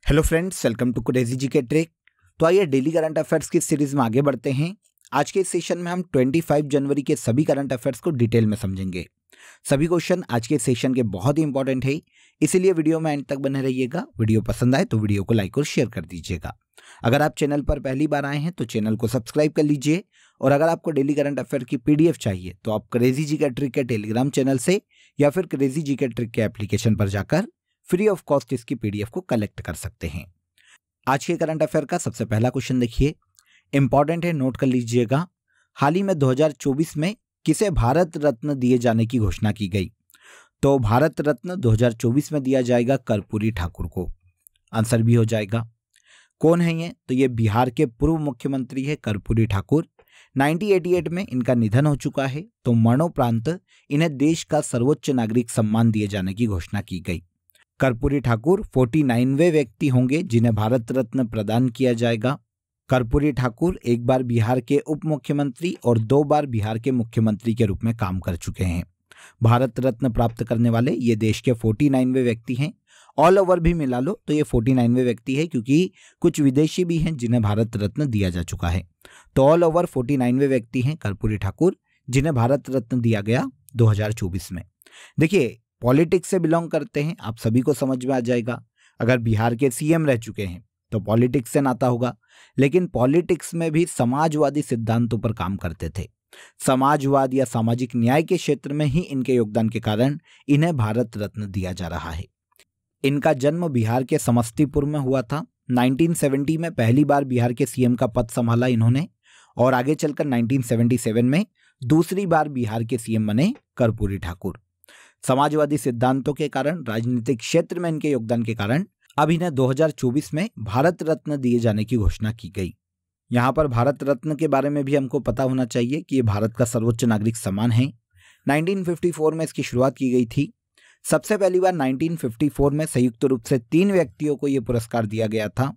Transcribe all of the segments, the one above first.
Hello friends, welcome to crazy GK trick. तो आइए daily current affairs की series में आगे बढ़ते हैं। आज के इस सेशन में हम 25 जनवरी के सभी करंट अफेयर्स को डिटेल में समझेंगे। सभी क्वेश्चन आज के सेशन के बहुत ही इंपॉर्टेंट है, इसीलिए वीडियो में एंड तक बने रहिएगा। वीडियो पसंद आए तो वीडियो को लाइक और शेयर कर दीजिएगा। अगर आप चैनल पर पहली बार आए हैं तो चैनल को सब्सक्राइब कर लीजिए, और अगर आपको डेली करंट अफेयर की PDF चाहिए तो आप क्रेजी जीके ट्रिक के टेलीग्राम चैनल से या फिर क्रेजी जीके ट्रिक के एप्लीकेशन पर जाकर फ्री ऑफ कॉस्ट इसकी PDF को कलेक्ट कर सकते हैं। आज के करंट अफेयर का सबसे पहला क्वेश्चन देखिए, इंपॉर्टेंट है, नोट कर लीजिएगा। हाल ही में 2024 में किसे भारत रत्न दिए जाने की घोषणा की गई? तो भारत रत्न 2024 में दिया जाएगा कर्पूरी ठाकुर को। आंसर भी हो जाएगा। कौन है ये? तो ये बिहार के पूर्व मुख्यमंत्री है कर्पूरी ठाकुर। 1988 में इनका निधन हो चुका है, तो मरणोपरांत इन्हें देश का सर्वोच्च नागरिक सम्मान दिए जाने की घोषणा की गई। कर्पूरी ठाकुर 49वें व्यक्ति होंगे जिन्हें भारत रत्न प्रदान किया जाएगा। कर्पूरी ठाकुर एक बार बिहार के उप मुख्यमंत्री और 2 बार बिहार के मुख्यमंत्री के रूप में काम कर चुके हैं। भारत रत्न प्राप्त करने वाले ये देश के 49वें व्यक्ति हैं। ऑल ओवर भी मिला लो तो ये 49वें व्यक्ति है, क्योंकि कुछ विदेशी भी हैं जिन्हें भारत रत्न दिया जा चुका है। तो ऑल ओवर 49वें व्यक्ति हैं कर्पूरी ठाकुर जिन्हें भारत रत्न दिया गया 2024 में। देखिए, पॉलिटिक्स से बिलोंग करते हैं, आप सभी को समझ में आ जाएगा। अगर बिहार के CM रह चुके हैं तो पॉलिटिक्स से नाता होगा, लेकिन पॉलिटिक्स में भी समाजवादी सिद्धांतों पर काम करते थे। समाजवाद या सामाजिक न्याय के क्षेत्र में ही इनके योगदान के कारण इन्हें भारत रत्न दिया जा रहा है। इनका जन्म बिहार के समस्तीपुर में हुआ था। 1970 में पहली बार बिहार के CM का पद संभाला इन्होंने, और आगे चलकर 1977 में दूसरी बार बिहार के CM बने कर्पूरी ठाकुर। समाजवादी सिद्धांतों के कारण, राजनीतिक क्षेत्र में इनके योगदान के कारण अब इन्हें 2024 में भारत रत्न दिए जाने की घोषणा की गई। यहाँ पर भारत रत्न के बारे में भी हमको पता होना चाहिए कि ये भारत का सर्वोच्च नागरिक सम्मान है। 1954 में इसकी शुरुआत की गई थी। सबसे पहली बार 1954 में संयुक्त रूप से 3 व्यक्तियों को यह पुरस्कार दिया गया था।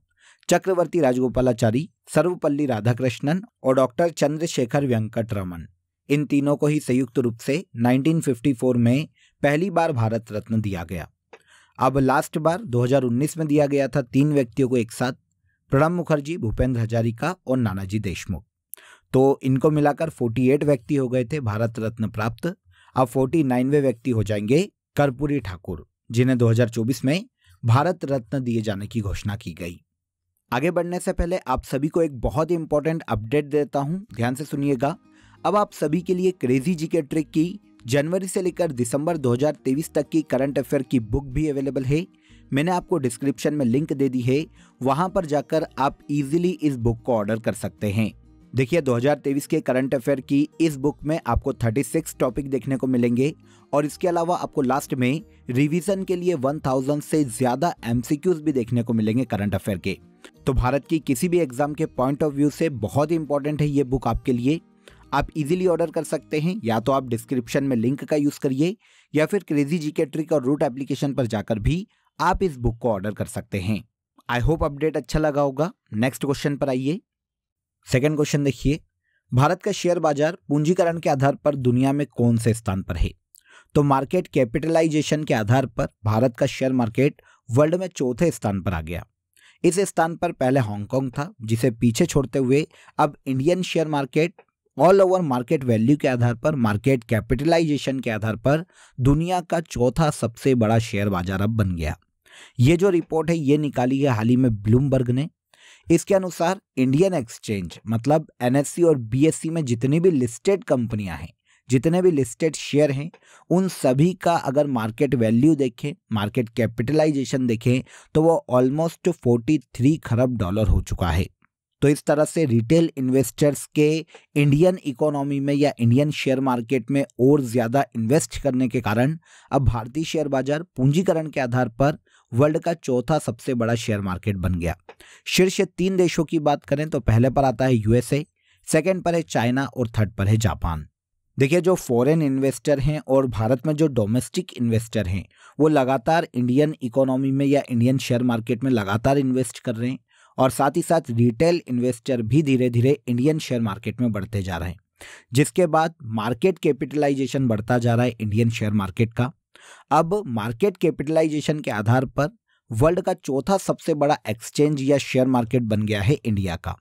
चक्रवर्ती राजगोपालाचारी, सर्वपल्ली राधाकृष्णन और डॉक्टर चंद्रशेखर वेंकट रमन, इन तीनों को ही संयुक्त रूप से 1954 में पहली बार भारत रत्न दिया गया। अब लास्ट बार 2019 में दिया गया था 3 व्यक्तियों को एक साथ, प्रणब मुखर्जी, भूपेंद्र हजारिका और नानाजी देशमुख। तो इनको मिलाकर 48 व्यक्ति हो गए थे भारत रत्न प्राप्त। अब 49वें व्यक्ति हो जाएंगे कर्पूरी ठाकुर, जिन्हें 2024 में भारत रत्न दिए जाने की घोषणा की गई। आगे बढ़ने से पहले आप सभी को एक बहुत ही इंपॉर्टेंट अपडेट देता हूं, ध्यान से सुनिएगा। अब आप सभी के लिए क्रेजी जीके ट्रिक की जनवरी से लेकर दिसंबर 2023 तक की करंट अफेयर की बुक भी अवेलेबल है। मैंने आपको डिस्क्रिप्शन में लिंक दे दी है, वहां पर जाकर आप इजीली इस बुक को ऑर्डर कर सकते हैं। देखिए, 2023 के करंट अफेयर की इस बुक में आपको 36 टॉपिक देखने को मिलेंगे, और इसके अलावा आपको लास्ट में रिवीजन के लिए 1000 से ज्यादा MCQs भी देखने को मिलेंगे करंट अफेयर के। तो भारत की किसी भी एग्जाम के पॉइंट ऑफ व्यू से बहुत ही इंपॉर्टेंट है ये बुक आपके लिए। आप इजीली ऑर्डर कर सकते हैं, या तो आप डिस्क्रिप्शन में लिंक का यूज करिए, या फिर क्रेजी जीके ट्रिक और रूट एप्लीकेशन पर जाकर भी आप इस बुक को ऑर्डर कर सकते हैं। आई होप अपडेट अच्छा लगा होगा। नेक्स्ट क्वेश्चन पर आइए। सेकंड क्वेश्चन देखिए, भारत का शेयर बाजार पूंजीकरण के आधार पर दुनिया में कौन से स्थान पर है? तो मार्केट कैपिटलाइजेशन के आधार पर भारत का शेयर मार्केट वर्ल्ड में 4थे स्थान पर आ गया। इस स्थान पर पहले हांगकांग था, जिसे पीछे छोड़ते हुए अब Indian share market all over market value के आधार पर, मार्केट कैपिटलाइजेशन के आधार पर दुनिया का 4था सबसे बड़ा शेयर बाजार अब बन गया। ये जो रिपोर्ट है ये निकाली है हाल ही में ब्लूमबर्ग ने। इसके अनुसार इंडियन एक्सचेंज मतलब NSE और BSE में जितनी भी लिस्टेड कंपनियां हैं, जितने भी लिस्टेड शेयर हैं, उन सभी का अगर मार्केट वैल्यू देखें, मार्केट कैपिटलाइजेशन देखें, तो वो ऑलमोस्ट $43 खरब हो चुका है। तो इस तरह से रिटेल इन्वेस्टर्स के इंडियन इकोनॉमी में या इंडियन शेयर मार्केट में और ज्यादा इन्वेस्ट करने के कारण अब भारतीय शेयर बाजार पूंजीकरण के आधार पर वर्ल्ड का 4था सबसे बड़ा शेयर मार्केट बन गया। शीर्ष 3 देशों की बात करें तो पहले पर आता है USA, सेकंड पर है चाइना और थर्ड पर है जापान। देखिए, जो फॉरेन इन्वेस्टर हैं और भारत में जो डोमेस्टिक इन्वेस्टर हैं, वो लगातार इंडियन इकोनॉमी में या इंडियन शेयर मार्केट में लगातार इन्वेस्ट कर रहे हैं, और साथ ही साथ रिटेल इन्वेस्टर भी धीरे धीरे इंडियन शेयर मार्केट में बढ़ते जा रहे हैं, जिसके बाद मार्केट कैपिटलाइजेशन बढ़ता जा रहा है इंडियन शेयर मार्केट का। अब मार्केट कैपिटलाइजेशन के आधार पर वर्ल्ड का चौथा सबसे बड़ा एक्सचेंज या शेयर मार्केट बन गया है इंडिया का।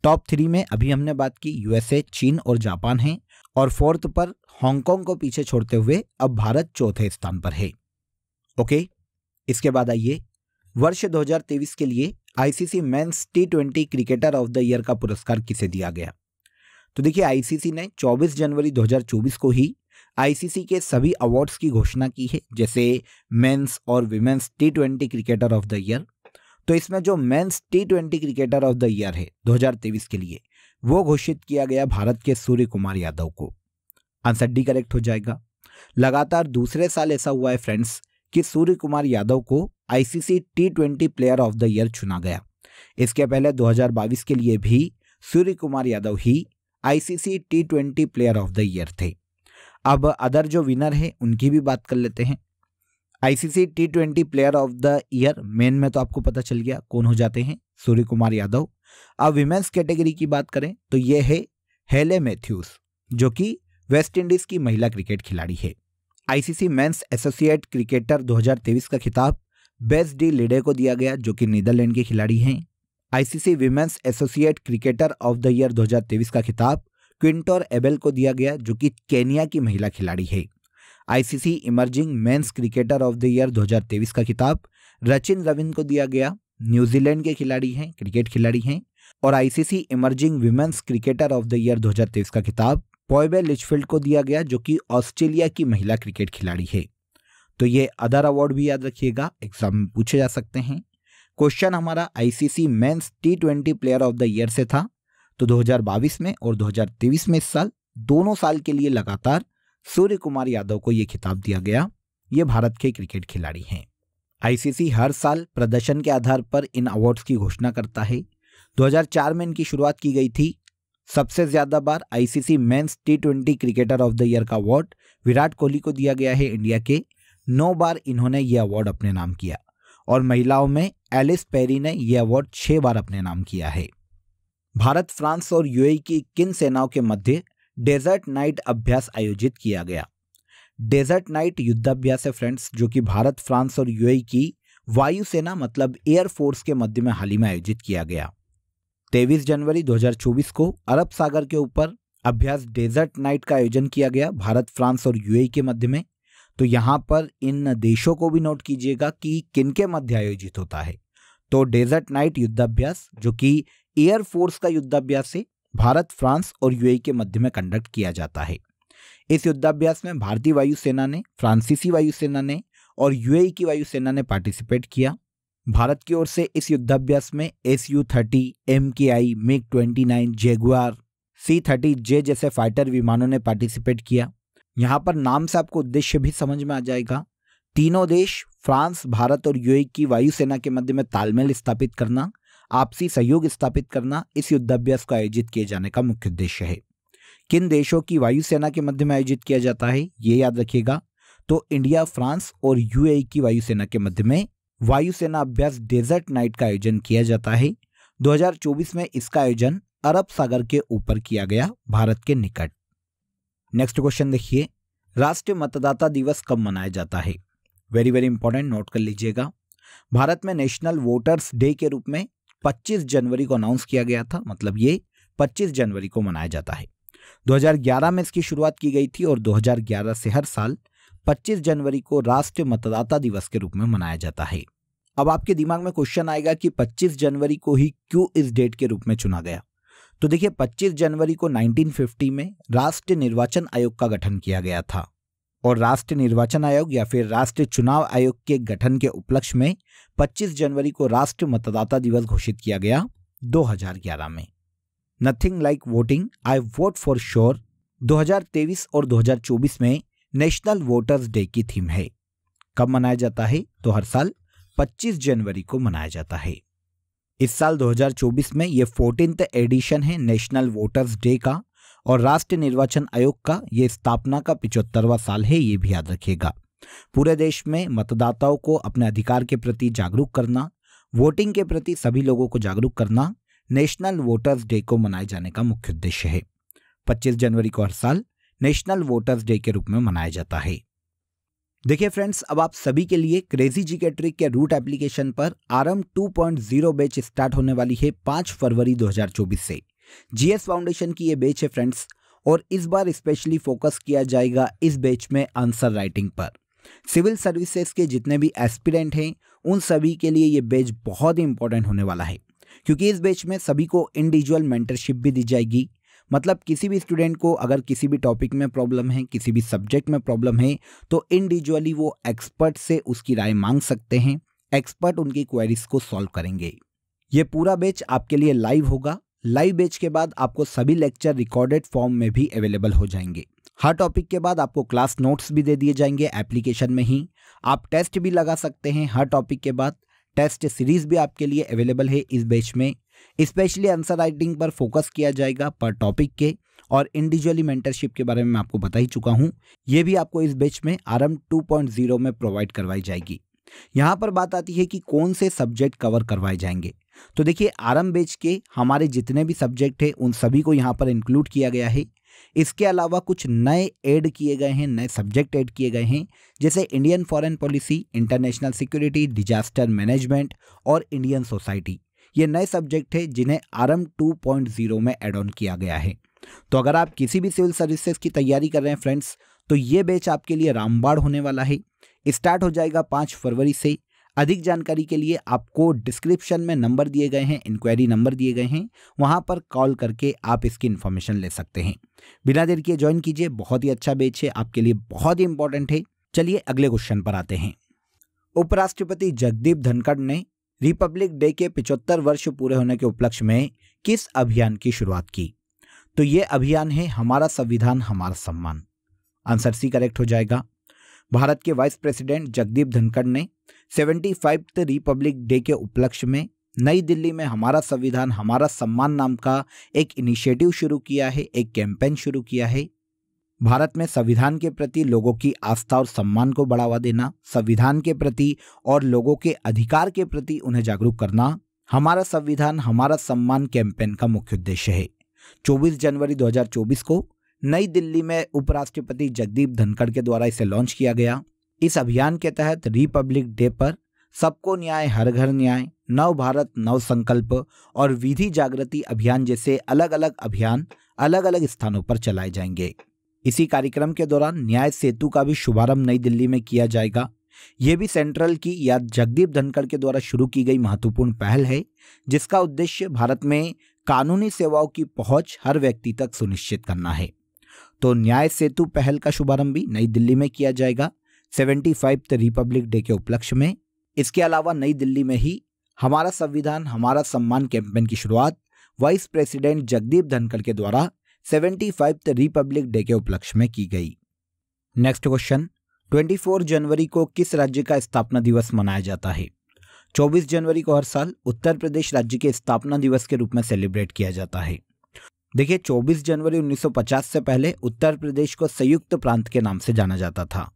टॉप 3 में अभी हमने बात की यूएसए, चीन और जापान हैं और 4th पर हांगकांग को पीछे छोड़ते हुए अब भारत चौथे स्थान पर है। ओके, इसके बाद आइए वर्ष 2023 के लिए ICC men's T20 cricketer of the year का पुरस्कार किसे दिया गया। तो देखिए आईसीसी ने 24 जनवरी 2024 को ही आईसीसी के सभी अवार्ड्स की घोषणा की है, जैसे मेंस और women's T20 cricketer of the year. तो इसमें जो men's T20 cricketer of the year है 2023 के लिए वो घोषित किया गया भारत के सूर्य कुमार यादव को। आंसर डी करेक्ट हो जाएगा। लगातार दूसरे साल ऐसा हुआ है फ्रेंड्स कि सूर्य कुमार यादव को ICC T20 player of the year चुना गया। इसके पहले 2022 के लिए भी सूर्य कुमार यादव ही ICC T20 player of the year थे। अब अदर जो विनर है उनकी भी बात कर लेते हैं। ICC T20 player of the year main में तो आपको पता चल गया कौन हो जाते हैं, सूर्य कुमार यादव। अब विमेंस कैटेगरी की बात करें तो ये है हेले मैथ्यूज, जो कि वेस्ट इंडीज की महिला क्रिकेट खिलाड़ी है। आईसीसी मेंस एसोसिएट क्रिकेटर 2023 का खिताब बेस डी लिडे को दिया गया, जो कि नीदरलैंड के खिलाड़ी हैं। ICC women's associate cricketer of the year 2023 का खिताब क्विंटोर एबेल को दिया गया, जो कि केनिया की महिला खिलाड़ी है। ICC emerging men's cricketer of the year 2023 का खिताब रचिन रविंद्र को दिया गया, न्यूजीलैंड के खिलाड़ी हैं, क्रिकेट खिलाड़ी हैं। और ICC emerging women's cricketer of the year 2023 का खिताब पॉयबे लिचफील्ड को दिया गया, जो कि ऑस्ट्रेलिया की महिला क्रिकेट खिलाड़ी है। तो ये अदर अवार्ड भी याद रखिएगा, एग्जाम में पूछे जा सकते हैं। क्वेश्चन हमारा ICC men's T20 player of the year से था। तो 2022 में और 2023 में इस साल दोनों साल के लिए लगातार सूर्य कुमार यादव को यह खिताब दिया गया। ये भारत के क्रिकेट खिलाड़ी हैं। आईसीसी हर साल प्रदर्शन के आधार पर इन अवार्ड्स की घोषणा करता है। 2004 में इनकी शुरुआत की गई थी। सबसे ज्यादा बार ICC men's T20 cricketer of the year का अवार्ड विराट कोहली को दिया गया है इंडिया के। 9 बार इन्होंने ये अवार्ड अपने नाम किया और महिलाओं में एलिस पेरी ने यह अवार्ड 6 बार अपने नाम किया है। भारत, फ्रांस और यूएई की किन सेनाओं के मध्य डेजर्ट नाइट अभ्यास आयोजित किया गया। डेजर्ट नाइट युद्धाभ्यास है फ्रेंड्स, जो कि भारत, फ्रांस और यूएई की वायुसेना मतलब एयर फोर्स के मध्य में हाल ही में आयोजित किया गया। 23 जनवरी 2024 को अरब सागर के ऊपर अभ्यास डेजर्ट नाइट का आयोजन किया गया भारत, फ्रांस और यूएई के मध्य में। तो यहाँ पर इन देशों को भी नोट कीजिएगा कि किनके मध्य आयोजित होता है। तो डेजर्ट नाइट युद्धाभ्यास, जो कि एयर फोर्स का युद्धाभ्यास है, भारत, फ्रांस और यूएई के मध्य में कंडक्ट किया जाता है। इस युद्धाभ्यास में भारतीय वायुसेना ने, फ्रांसीसी वायुसेना ने और यूएई की वायुसेना ने पार्टिसिपेट किया। भारत की ओर से इस युद्धाभ्यास में Su-30, MKI, MiG-29, Jaguar, C-30J जैसे फाइटर विमानों ने पार्टिसिपेट किया। यहाँ पर नाम से आपको उद्देश्य भी समझ में आ जाएगा। तीनों देश फ्रांस, भारत और यूएई की वायुसेना के मध्य में तालमेल स्थापित करना, आपसी सहयोग स्थापित करना इस युद्धाभ्यास को आयोजित किए जाने का मुख्य उद्देश्य है। किन देशों की वायुसेना के मध्य में आयोजित किया जाता है ये याद रखिएगा। तो इंडिया, फ्रांस और यूएई की वायुसेना के मध्य में वायुसेना अभ्यास डेजर्ट नाइट का आयोजन किया जाता है। 2024 में इसका आयोजन अरब सागर के ऊपर किया गया, भारत के निकट। नेक्स्ट क्वेश्चन देखिए, राष्ट्रीय मतदाता दिवस कब मनाया जाता है। वेरी वेरी इंपॉर्टेंट, नोट कर लीजिएगा। भारत में नेशनल वोटर्स डे के रूप में 25 जनवरी को अनाउंस किया गया था, मतलब ये 25 जनवरी को मनाया जाता है। 2011 में इसकी शुरुआत की गई थी और 2011 से हर साल 25 जनवरी को राष्ट्रीय मतदाता दिवस के रूप में मनाया जाता है। अब आपके दिमाग में क्वेश्चन आएगा कि 25 जनवरी को ही क्यों इस डेट के रूप में चुना गया। तो देखिए 25 जनवरी को 1950 में राष्ट्रीय निर्वाचन आयोग का गठन किया गया था और राष्ट्रीय निर्वाचन आयोग या फिर राष्ट्रीय चुनाव आयोग के गठन के उपलक्ष्य में 25 जनवरी को राष्ट्रीय मतदाता दिवस घोषित किया गया 2011 में। Nothing like voting, I vote for sure 2023 और 2024 में नेशनल वोटर्स डे की थीम है। कब मनाया जाता है? तो हर साल 25 जनवरी को मनाया जाता है। इस साल 2024 में ये 14th एडिशन है नेशनल वोटर्स डे का और राष्ट्रीय निर्वाचन आयोग का ये स्थापना का 75वां साल है, ये भी याद रखिएगा। पूरे देश में मतदाताओं को अपने अधिकार के प्रति जागरूक करना, वोटिंग के प्रति सभी लोगों को जागरूक करना नेशनल वोटर्स डे को मनाए जाने का मुख्य उद्देश्य है। 25 जनवरी को हर साल नेशनल वोटर्स डे के रूप में मनाया जाता है। देखिए फ्रेंड्स, अब आप सभी के लिए क्रेजी जीके ट्रिक के रूट एप्लीकेशन पर आरएम 2.0 बैच स्टार्ट होने वाली है 5 फरवरी 2024 से। जीएस फाउंडेशन की ये बैच है फ्रेंड्स, और इस बार स्पेशली फोकस किया जाएगा इस बैच में आंसर राइटिंग पर। सिविल सर्विसेज के जितने भी एस्पिरेंट हैं उन सभी के लिए ये बैच बहुत ही इंपॉर्टेंट होने वाला है, क्योंकि इस बैच में सभी को इंडिविजुअल मेंटरशिप भी दी जाएगी। मतलब किसी भी स्टूडेंट को अगर किसी भी टॉपिक में प्रॉब्लम है, किसी भी सब्जेक्ट में प्रॉब्लम है, तो इंडिविजुअली वो एक्सपर्ट से उसकी राय मांग सकते हैं। एक्सपर्ट उनकी क्वेरीज को सॉल्व करेंगे। ये पूरा बैच आपके लिए लाइव होगा। लाइव बैच के बाद आपको सभी लेक्चर रिकॉर्डेड फॉर्म में भी अवेलेबल हो जाएंगे। हर टॉपिक के बाद आपको क्लास नोट्स भी दे दिए जाएंगे एप्लीकेशन में ही। आप टेस्ट भी लगा सकते हैं हर टॉपिक के बाद। टेस्ट सीरीज भी आपके लिए अवेलेबल है इस बैच में। स्पेशली आंसर राइटिंग पर फोकस किया जाएगा पर टॉपिक के, और इंडिविजुअली मेंटरशिप के बारे में मैं आपको बता ही चुका हूं। ये भी आपको इस बैच में आरएम 2.0 में प्रोवाइड करवाई जाएगी। यहाँ पर बात आती है कि कौन से सब्जेक्ट कवर करवाए जाएंगे। तो देखिए, आरएम बैच के हमारे जितने भी सब्जेक्ट है उन सभी को यहाँ पर इंक्लूड किया गया है। इसके अलावा कुछ नए ऐड किए गए हैं, नए सब्जेक्ट ऐड किए गए हैं, जैसे Indian foreign policy, international security, disaster management और इंडियन सोसाइटी। ये नए सब्जेक्ट है जिन्हें आरएम 2.0 में ऐड ऑन किया गया है। तो अगर आप किसी भी सिविल सर्विसेज की तैयारी कर रहे हैं फ्रेंड्स, तो ये बैच आपके लिए रामबाण होने वाला है। स्टार्ट हो जाएगा 5 फरवरी से। अधिक जानकारी के लिए आपको डिस्क्रिप्शन में नंबर दिए गए हैं, इंक्वायरी नंबर दिए गए हैं, वहां पर कॉल करके आप इसकी इन्फॉर्मेशन ले सकते हैं। बिना देर किए ज्वाइन कीजिए, बहुत ही अच्छा बैच है, आपके लिए बहुत ही इंपॉर्टेंट है। चलिए अगले क्वेश्चन पर आते हैं। उपराष्ट्रपति जगदीप धनखड़ ने रिपब्लिक डे के 75 वर्ष पूरे होने के उपलक्ष्य में किस अभियान की शुरुआत की? तो ये अभियान है हमारा संविधान हमारा सम्मान। आंसर सी करेक्ट हो जाएगा। भारत के वाइस प्रेसिडेंट जगदीप धनखड़ ने 75th रिपब्लिक डे के उपलक्ष्य में नई दिल्ली में हमारा संविधान हमारा सम्मान नाम का एक इनिशिएटिव शुरू किया है, एक कैंपेन शुरू किया है। भारत में संविधान के प्रति लोगों की आस्था और सम्मान को बढ़ावा देना, संविधान के प्रति और लोगों के अधिकार के प्रति उन्हें जागरूक करना हमारा संविधान हमारा सम्मान कैंपेन का मुख्य उद्देश्य है। 24 जनवरी 2024 को नई दिल्ली में उपराष्ट्रपति जगदीप धनखड़ के द्वारा इसे लॉन्च किया गया। इस अभियान के तहत रिपब्लिक डे पर सबको न्याय हर घर न्याय, नव भारत नव संकल्प और विधि जागृति अभियान जैसे अलग अलग अभियान अलग अलग स्थानों पर चलाए जाएंगे। इसी कार्यक्रम के दौरान न्याय सेतु का भी शुभारंभ नई दिल्ली में किया जाएगा। यह भी सेंट्रल की या जगदीप धनखड़ के द्वारा शुरू की गई महत्वपूर्ण पहल है, जिसका उद्देश्य भारत में कानूनी सेवाओं की पहुंच हर व्यक्ति तक सुनिश्चित करना है। तो न्याय सेतु पहल का शुभारंभ भी नई दिल्ली में किया जाएगा 75th रिपब्लिक डे के उपलक्ष्य में। इसके अलावा नई दिल्ली में ही हमारा संविधान हमारा सम्मान कैंपेन की शुरुआत वाइस प्रेसिडेंट जगदीप धनखड़ के द्वारा 75th रिपब्लिक डे के उपलक्ष्य में की गई। नेक्स्ट क्वेश्चन, 24 जनवरी को किस राज्य का स्थापना दिवस मनाया जाता है? 24 जनवरी को हर साल उत्तर प्रदेश राज्य के स्थापना दिवस के रूप में सेलिब्रेट किया जाता है। देखिए, 24 जनवरी 1950 से पहले उत्तर प्रदेश को संयुक्त प्रांत के नाम से जाना जाता था।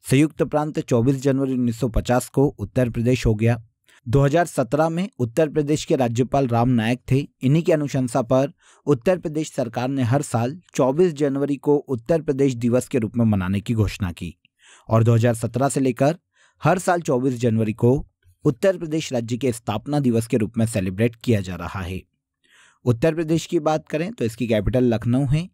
संयुक्त प्रांत 24 जनवरी 1950 को उत्तर प्रदेश हो गया। 2017 में उत्तर प्रदेश के राज्यपाल राम नायक थे। इन्हीं की अनुशंसा पर उत्तर प्रदेश सरकार ने हर साल 24 जनवरी को उत्तर प्रदेश दिवस के रूप में मनाने की घोषणा की, और 2017 से लेकर हर साल 24 जनवरी को उत्तर प्रदेश राज्य के स्थापना दिवस के रूप में सेलिब्रेट किया जा रहा है। उत्तर प्रदेश की बात करें तो इसकी कैपिटल लखनऊ है।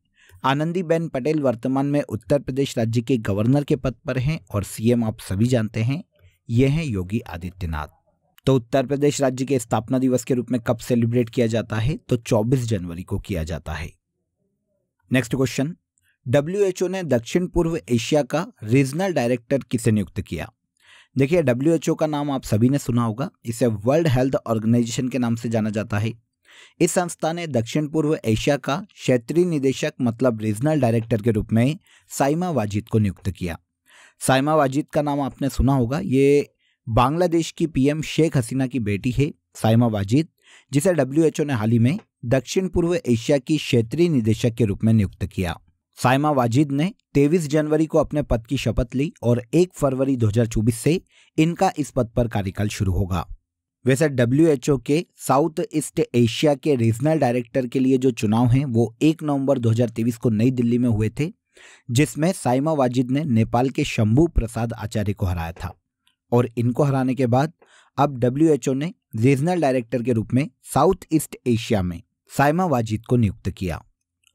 आनंदीबेन पटेल वर्तमान में उत्तर प्रदेश राज्य के गवर्नर के पद पर हैं, और सीएम आप सभी जानते हैं ये हैं योगी आदित्यनाथ। तो उत्तर प्रदेश राज्य के स्थापना दिवस के रूप में कब सेलिब्रेट किया जाता है? तो 24 जनवरी को किया जाता है। नेक्स्ट क्वेश्चन, WHO ने दक्षिण पूर्व एशिया का रीजनल डायरेक्टर किसे नियुक्त किया? देखिए, WHO का नाम आप सभी ने सुना होगा। इसे वर्ल्ड हेल्थ ऑर्गेनाइजेशन के नाम से जाना जाता है। इस संस्था ने दक्षिण पूर्व एशिया का क्षेत्रीय निदेशक मतलब रीजनल डायरेक्टर के रूप में साइमा वाजिद को नियुक्त किया। साइमा वाजिद का नाम आपने सुना होगा। ये बांग्लादेश की PM शेख हसीना की बेटी है साइमा वाजिद, जिसे WHO ने हाल ही में दक्षिण पूर्व एशिया की क्षेत्रीय निदेशक के रूप में नियुक्त किया। साइमा वाजिद ने 23 जनवरी को अपने पद की शपथ ली, और 1 फरवरी 2024 से इनका इस पद पर कार्यकाल शुरू होगा। वैसे WHO के साउथ ईस्ट एशिया के रीजनल डायरेक्टर के लिए जो चुनाव हैं वो 1 नवंबर 2023 को नई दिल्ली में हुए थे। जिसमें साइमा वाजिद ने नेपाल के शंभू प्रसाद आचार्य को हराया था। और इनको हराने के बाद अब WHO ने रीजनल डायरेक्टर के रूप में साउथ ईस्ट एशिया में साइमा वाजिद को नियुक्त किया।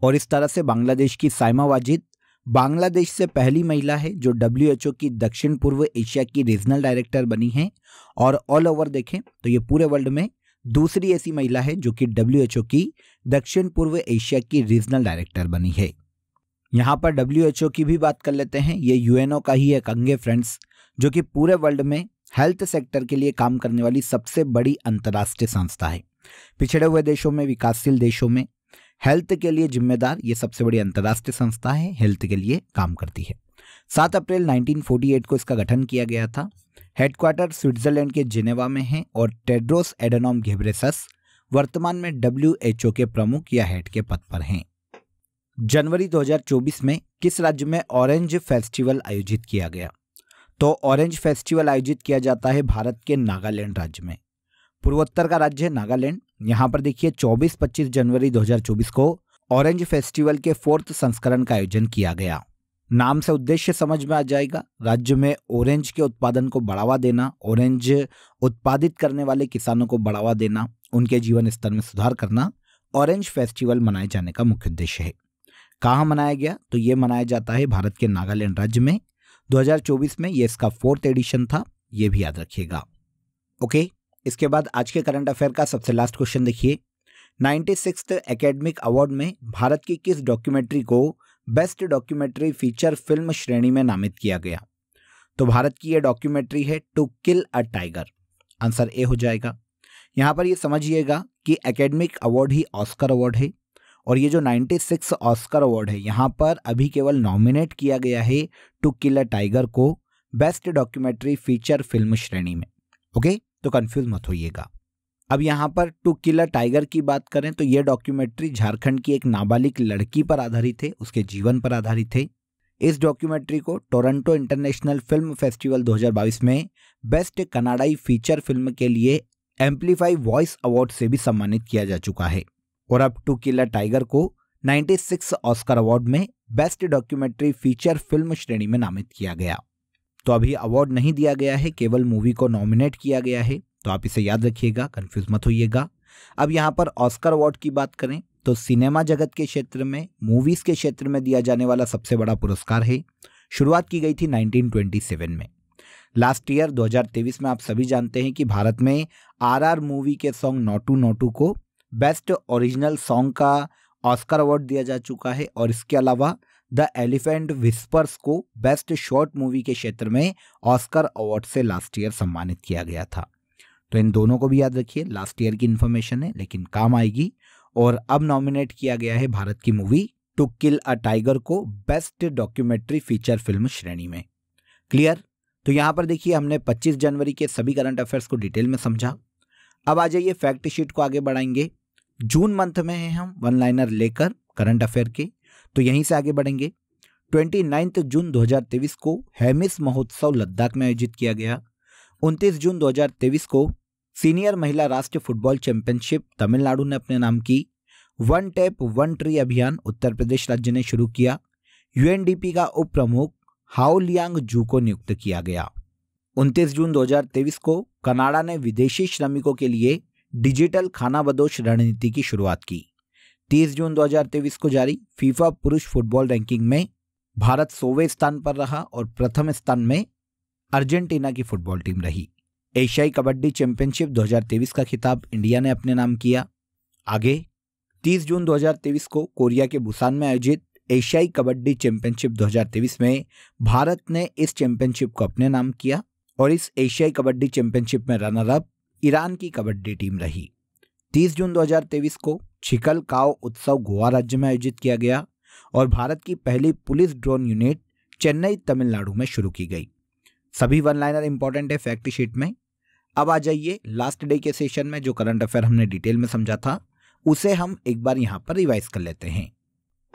और इस तरह से बांग्लादेश की साइमा वाजिद बांग्लादेश से पहली महिला है जो WHO की दक्षिण पूर्व एशिया की रीजनल डायरेक्टर बनी है। और ऑल ओवर देखें तो ये पूरे वर्ल्ड में दूसरी ऐसी महिला है जो कि WHO की दक्षिण पूर्व एशिया की रीजनल डायरेक्टर बनी है। यहाँ पर WHO की भी बात कर लेते हैं। ये UNO का ही एक अंग है फ्रेंड्स, जो कि पूरे वर्ल्ड में हेल्थ सेक्टर के लिए काम करने वाली सबसे बड़ी अंतर्राष्ट्रीय संस्था है। पिछड़े हुए देशों में, विकासशील देशों में हेल्थ के लिए जिम्मेदार ये सबसे बड़ी अंतर्राष्ट्रीय संस्था है, हेल्थ के लिए काम करती है। 7 अप्रैल 1948 को इसका गठन किया गया था। हेडक्वार्टर स्विट्जरलैंड के जिनेवा में है और टेड्रोस एडेनोम घेब्रेसस वर्तमान में WHO के प्रमुख या हेड के पद पर हैं। जनवरी 2024 में किस राज्य में ऑरेंज फेस्टिवल आयोजित किया गया? तो ऑरेंज फेस्टिवल आयोजित किया जाता है भारत के नागालैंड राज्य में। पूर्वोत्तर का राज्य है नागालैंड। यहाँ पर देखिए 24-25 जनवरी 2024 को ऑरेंज फेस्टिवल के 4th संस्करण का आयोजन किया गया। नाम से उद्देश्य समझ में आ जाएगा, राज्य में ऑरेंज के उत्पादन को बढ़ावा देना, ऑरेंज उत्पादित करने वाले किसानों को बढ़ावा देना, उनके जीवन स्तर में सुधार करना ऑरेंज फेस्टिवल मनाए जाने का मुख्य उद्देश्य है। कहाँ मनाया गया? तो ये मनाया जाता है भारत के नागालैंड राज्य में। 2024 में ये इसका 4th एडिशन था, ये भी याद रखिएगा। ओके, इसके बाद आज के करंट अफेयर का सबसे लास्ट क्वेश्चन देखिए। 96th एकेडमिक अवार्ड में भारत की किस डॉक्यूमेंट्री को बेस्ट डॉक्यूमेंट्री फीचर फिल्म श्रेणी में नामित किया गया? तो भारत की यह डॉक्यूमेंट्री है to kill a tiger. Answer A हो जाएगा। यहाँ पर ये समझिएगा कि एकेडमिक अवार्ड ही ऑस्कर अवार्ड है और ये जो 96 ऑस्कर अवार्ड है यहाँ पर अभी केवल नॉमिनेट किया गया है टू किल अ टाइगर को बेस्ट डॉक्यूमेंट्री फीचर फिल्म श्रेणी में। ओके, तो कंफ्यूज मत होइएगा। अब यहाँ पर टू किल अ टाइगर की बात करें तो ये डॉक्यूमेंट्री झारखंड की एक नाबालिग लड़की पर आधारित है, उसके जीवन पर आधारित है। इस डॉक्यूमेंट्री को टोरंटो इंटरनेशनल फिल्म फेस्टिवल 2022 में बेस्ट कनाडाई फीचर फिल्म के लिए एम्पलीफाई वॉइस अवार्ड से भी सम्मानित किया जा चुका है। और अब टू किल अ टाइगर को 96 ऑस्कर अवार्ड में बेस्ट डॉक्यूमेंट्री फीचर फिल्म श्रेणी में नामित किया गया। तो अभी अवार्ड नहीं दिया गया है, केवल मूवी को नॉमिनेट किया गया है, तो आप इसे याद रखिएगा, कंफ्यूज मत होइएगा। अब यहाँ पर ऑस्कर अवार्ड की बात करें तो सिनेमा जगत के क्षेत्र में, मूवीज के क्षेत्र में दिया जाने वाला सबसे बड़ा पुरस्कार है। शुरुआत की गई थी 1927 में। लास्ट ईयर 2023 में आप सभी जानते हैं कि भारत में RR मूवी के सॉन्ग नोटू नोटू को बेस्ट ओरिजिनल सॉन्ग का ऑस्कर अवार्ड दिया जा चुका है। और इसके अलावा द एलिफेंट विस्पर्स को बेस्ट शॉर्ट मूवी के क्षेत्र में ऑस्कर अवार्ड से लास्ट ईयर सम्मानित किया गया था। तो इन दोनों को भी याद रखिए, लास्ट ईयर की इन्फॉर्मेशन है लेकिन काम आएगी। और अब नॉमिनेट किया गया है भारत की movie to kill a tiger को बेस्ट डॉक्यूमेंट्री फीचर फिल्म श्रेणी में। क्लियर? तो यहाँ पर देखिए हमने 25 जनवरी के सभी करंट अफेयर्स को डिटेल में समझा। अब आ जाइए फैक्ट शीट को आगे बढ़ाएंगे। जून मंथ में हैं हम, वन लाइनर लेकर करंट अफेयर के, तो यहीं से आगे बढ़ेंगे। 29 जून 2023 को हेमिस महोत्सव लद्दाख में आयोजित किया गया। 29 जून 2023 को सीनियर महिला राष्ट्रीय फुटबॉल चैंपियनशिप तमिलनाडु ने अपने नाम की। वन टैप वन ट्री अभियान उत्तर प्रदेश राज्य ने शुरू किया। UNDP का उप प्रमुख हाओलियांग जू को नियुक्त किया गया। 29 जून 2023 को कनाडा ने विदेशी श्रमिकों के लिए डिजिटल खानाबदोश रणनीति की शुरुआत की। 30 जून 2023 को जारी फीफा पुरुष फुटबॉल रैंकिंग में भारत 100वें स्थान पर रहा और प्रथम स्थान में अर्जेंटीना की फुटबॉल टीम रही। एशियाई कबड्डी चैंपियनशिप 2023 का खिताब इंडिया ने अपने नाम किया। आगे 30 जून 2023 को कोरिया के बुसान में आयोजित एशियाई कबड्डी चैंपियनशिप 2023 में भारत ने इस चैंपियनशिप को अपने नाम किया और इस एशियाई कबड्डी चैंपियनशिप में रनर अप ईरान की कबड्डी टीम रही। 30 जून 2023 को छिकल काओ उत्सव गोवा राज्य में आयोजित किया गया और भारत की पहली police drone unit Chennai Tamil Nadu में शुरू की गई। सभी वन लाइनर इंपॉर्टेंट है फैक्ट शीट में। अब आ जाइए लास्ट डे के सेशन में जो करंट अफेयर हमने डिटेल में समझा था उसे हम एक बार यहाँ पर रिवाइज कर लेते हैं।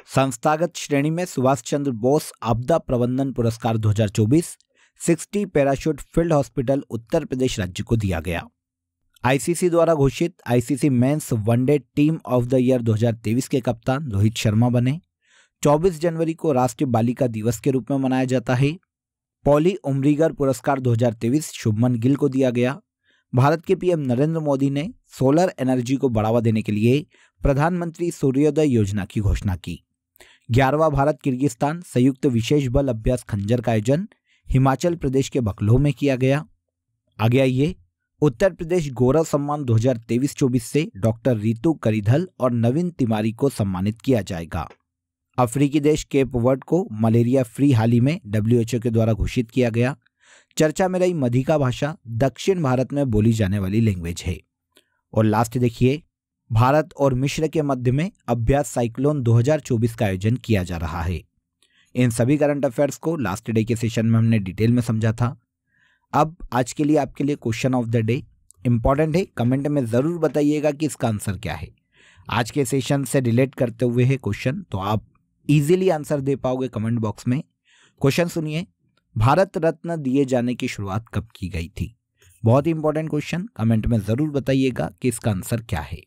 संस्थागत श्रेणी में सुभाष चंद्र बोस आपदा प्रबंधन पुरस्कार 2024 60 parachute field hospital Uttar Pradesh राज्य को दिया गया। ICC द्वारा घोषित ICC men's one day team of the year 2023 के कप्तान रोहित शर्मा बने। 24 जनवरी को राष्ट्रीय बालिका दिवस के रूप में मनाया जाता है। पॉली उमरीगर पुरस्कार 2023 शुभमन गिल को दिया गया। भारत के पीएम नरेंद्र मोदी ने सोलर एनर्जी को बढ़ावा देने के लिए प्रधानमंत्री सूर्योदय योजना की घोषणा की। 11वां भारत किर्गिस्तान संयुक्त विशेष बल अभ्यास खंजर का आयोजन हिमाचल प्रदेश के बकलोह में किया गया। आगे आइए, उत्तर प्रदेश गौरव सम्मान 2023-24 से डॉक्टर रितु करिधल और नवीन तिवारी को सम्मानित किया जाएगा। अफ्रीकी देश केप वर्ड को मलेरिया फ्री हाल ही में WHO के द्वारा घोषित किया गया। चर्चा में रही मधिका भाषा दक्षिण भारत में बोली जाने वाली लैंग्वेज है। और लास्ट देखिए, भारत और मिस्र के मध्य में अभ्यास साइक्लोन 2024 का आयोजन किया जा रहा है। इन सभी करंट अफेयर्स को लास्ट डे के सेशन में हमने डिटेल में समझा था। अब आज के लिए आपके लिए question of the day important है, कमेंट में जरूर बताइएगा कि इसका आंसर क्या है। आज के सेशन से रिलेट करते हुए है क्वेश्चन, तो आप इजीली आंसर दे पाओगे कमेंट बॉक्स में। क्वेश्चन सुनिए, भारत रत्न दिए जाने की शुरुआत कब की गई थी? बहुत ही इंपॉर्टेंट क्वेश्चन, कमेंट में जरूर बताइएगा कि इसका आंसर क्या है।